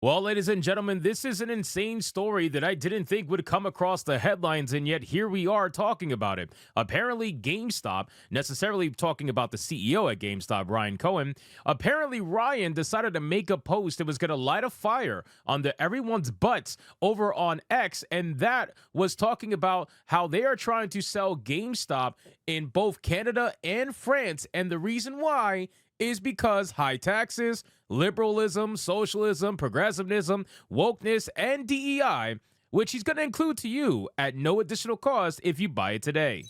Well, ladies and gentlemen, this is an insane story that I didn't think would come across the headlines, and yet here we are talking about it. Apparently, GameStop, necessarily talking about the CEO at GameStop, Ryan Cohen, apparently Ryan decided to make a post that was going to light a fire under everyone's butts over on X, and that was talking about how they are trying to sell GameStop in both Canada and France, and the reason why is because high taxes, liberalism, socialism, progressivism, wokeness, and DEI, which he's going to include to you at no additional cost if you buy it today.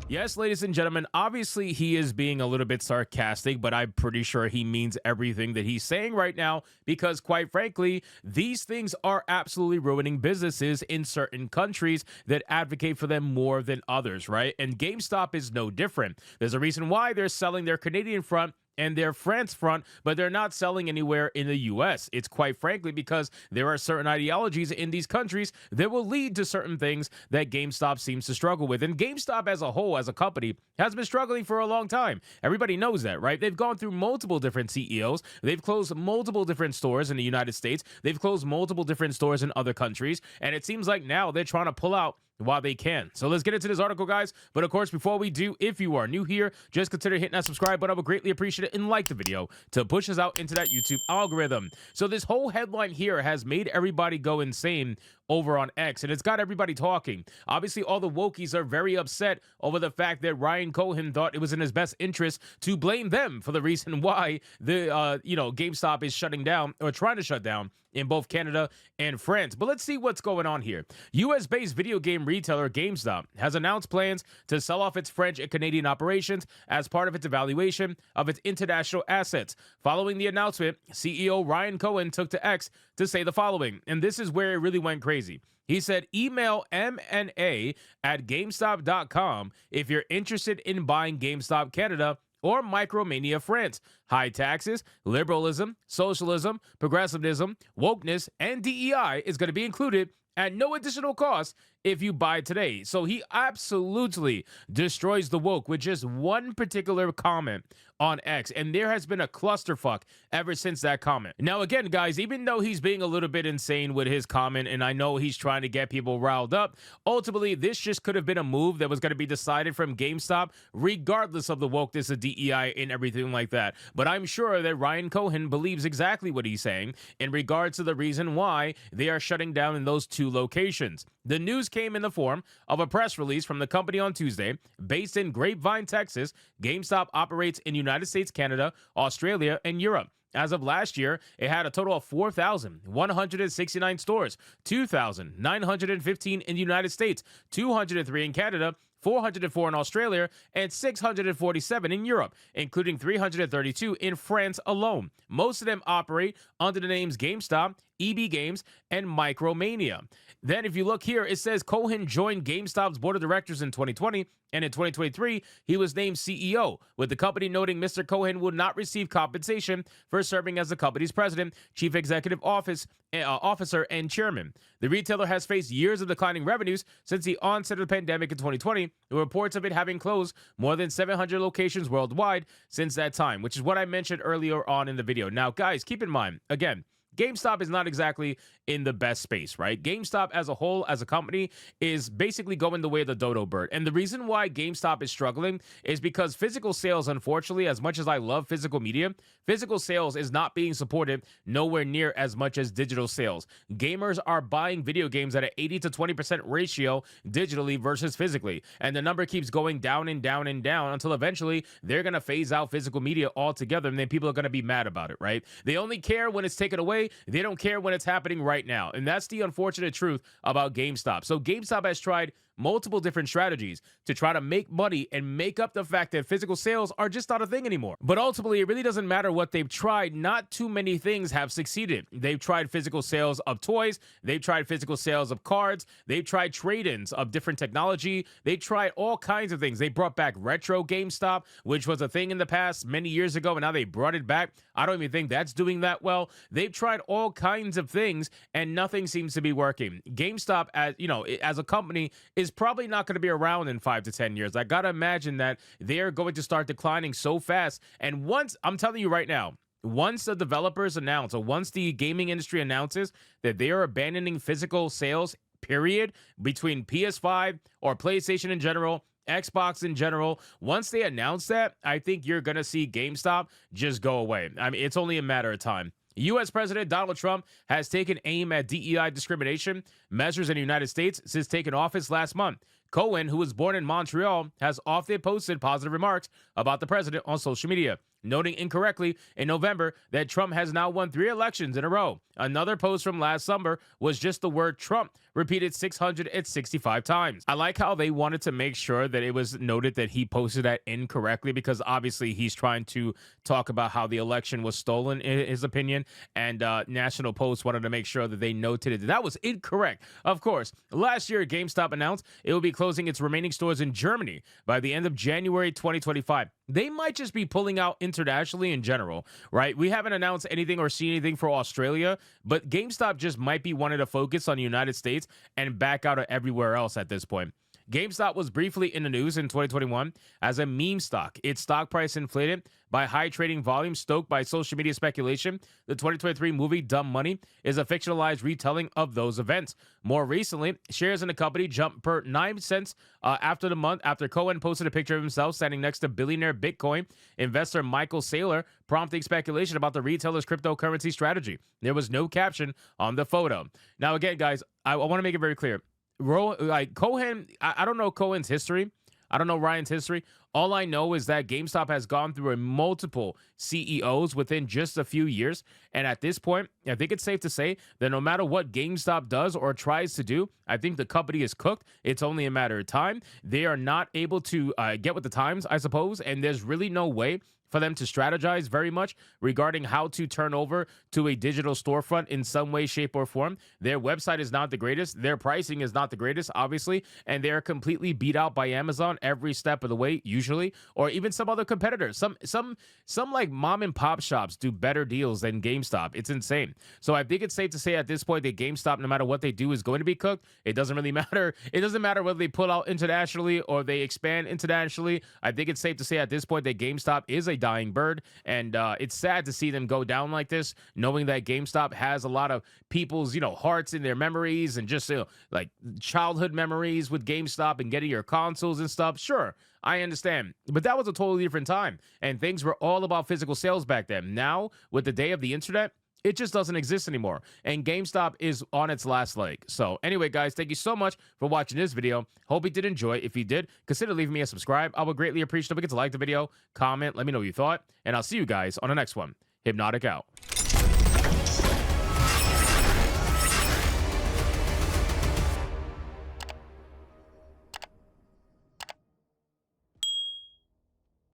Yes, ladies and gentlemen, obviously he is being a little bit sarcastic, but I'm pretty sure he means everything that he's saying right now because, quite frankly, these things are absolutely ruining businesses in certain countries that advocate for them more than others, right? And GameStop is no different. There's a reason why they're selling their Canadian front and their France front, but they're not selling anywhere in the US. It's quite frankly because there are certain ideologies in these countries that will lead to certain things that GameStop seems to struggle with. And GameStop as a whole, as a company, has been struggling for a long time. Everybody knows that, right? They've gone through multiple different CEOs. They've closed multiple different stores in the United States. They've closed multiple different stores in other countries. And it seems like now they're trying to pull out while they can. So let's get into this article, guys. But of course, before we do, if you are new here, just consider hitting that subscribe button. I would greatly appreciate it, and like the video to push us out into that YouTube algorithm. So this whole headline here has made everybody go insane over on X, and it's got everybody talking. Obviously, all the wokies are very upset over the fact that Ryan Cohen thought it was in his best interest to blame them for the reason why the GameStop is shutting down or trying to shut down in both Canada and France. But let's see what's going on here. US-based video game retailer GameStop has announced plans to sell off its French and Canadian operations as part of its evaluation of its international assets. Following the announcement, CEO Ryan Cohen took to X to say the following, and this is where it really went crazy. He said, email mna@gamestop.com if you're interested in buying GameStop Canada or Micromania France. High taxes, liberalism, socialism, progressivism, wokeness, and DEI is going to be included at no additional cost if you buy today. So he absolutely destroys the woke with just one particular comment on X, and there has been a clusterfuck ever since that comment. Now, again, guys, even though he's being a little bit insane with his comment, and I know he's trying to get people riled up, ultimately, this just could have been a move that was going to be decided from GameStop, regardless of the wokeness of DEI and everything like that. But I'm sure that Ryan Cohen believes exactly what he's saying in regards to the reason why they are shutting down in those two locations. The news came in the form of a press release from the company on Tuesday. Based in Grapevine, Texas, GameStop operates in United States, Canada, Australia, and Europe. As of last year, it had a total of 4,169 stores, 2,915 in the United States, 203 in Canada, 404 in Australia, and 647 in Europe, including 332 in France alone. Most of them operate under the names GameStop, EB Games, and Micromania. Then if you look here, it says Cohen joined GameStop's board of directors in 2020, and in 2023, he was named CEO, with the company noting Mr. Cohen would not receive compensation for serving as the company's president, chief executive officer, and chairman. The retailer has faced years of declining revenues since the onset of the pandemic in 2020, with reports of it having closed more than 700 locations worldwide since that time, which is what I mentioned earlier on in the video. Now, guys, keep in mind, again, GameStop is not exactly in the best space, right? GameStop as a whole, as a company, is basically going the way of the dodo bird. And the reason why GameStop is struggling is because physical sales, unfortunately, as much as I love physical media, physical sales is not being supported nowhere near as much as digital sales. Gamers are buying video games at an 80 to 20% ratio digitally versus physically. And the number keeps going down and down and down until eventually they're going to phase out physical media altogether, and then people are going to be mad about it, right? They only care when it's taken away. They don't care when it's happening right now. And that's the unfortunate truth about GameStop. So GameStop has tried multiple different strategies to try to make money and make up the fact that physical sales are just not a thing anymore. But ultimately, it really doesn't matter what they've tried. Not too many things have succeeded. They've tried physical sales of toys. They've tried physical sales of cards. They've tried trade-ins of different technology. They tried all kinds of things. They brought back retro GameStop, which was a thing in the past many years ago, and now they brought it back. I don't even think that's doing that well. They've tried all kinds of things, and nothing seems to be working. GameStop, as you know, as a company, is probably not going to be around in 5 to 10 years. I gotta imagine that they're going to start declining so fast. And once, I'm telling you right now, once the developers announce, or once the gaming industry announces that they are abandoning physical sales, period, between PS5 or PlayStation in general, Xbox in general, once they announce that, I think you're going to see GameStop just go away. I mean, it's only a matter of time. U.S. President Donald Trump has taken aim at DEI discrimination measures in the United States since taking office last month. Cohen, who was born in Montreal, has often posted positive remarks about the president on social media, noting incorrectly in November that Trump has now won 3 elections in a row. Another post from last summer was just the word Trump repeated 665 times. I like how they wanted to make sure that it was noted that he posted that incorrectly, because obviously he's trying to talk about how the election was stolen, in his opinion, and National Post wanted to make sure that they noted that was incorrect. Of course, last year GameStop announced it will be closing its remaining stores in Germany by the end of January 2025. They might just be pulling out internationally in general, right? We haven't announced anything or seen anything for Australia, but GameStop just might be wanting to focus on the United States and back out of everywhere else at this point. GameStop was briefly in the news in 2021 as a meme stock. Its stock price inflated by high trading volume stoked by social media speculation. The 2023 movie Dumb Money is a fictionalized retelling of those events. More recently, shares in the company jumped per 9 cents after the month after Cohen posted a picture of himself standing next to billionaire Bitcoin investor Michael Saylor, prompting speculation about the retailer's cryptocurrency strategy. There was no caption on the photo. Now, again, guys, I want to make it very clear. Cohen, I don't know Cohen's history. I don't know Ryan's history. All I know is that GameStop has gone through a multiple CEOs within just a few years. And at this point, I think it's safe to say that no matter what GameStop does or tries to do, I think the company is cooked. It's only a matter of time. They are not able to get with the times, I suppose. And there's really no way for them to strategize very much regarding how to turn over to a digital storefront in some way, shape, or form. Their website is not the greatest. Their pricing is not the greatest, obviously, and they're completely beat out by Amazon every step of the way, usually, or even some other competitors. Some like mom and pop shops do better deals than GameStop. It's insane. So I think it's safe to say at this point that GameStop, no matter what they do, is going to be cooked. It doesn't really matter. It doesn't matter whether they pull out internationally or they expand internationally. I think it's safe to say at this point that GameStop is a dying bird, and it's sad to see them go down like this, knowing that GameStop has a lot of people's hearts in their memories, and just like childhood memories with GameStop and getting your consoles and stuff. Sure, I understand, but that was a totally different time, and things were all about physical sales back then. Now, with the day of the internet, it just doesn't exist anymore, and GameStop is on its last leg. So anyway, guys, thank you so much for watching this video. Hope you did enjoy. If you did, consider leaving me a subscribe. I would greatly appreciate it. Don't forget to like the video, comment, let me know what you thought, and I'll see you guys on the next one. Hypnotic out.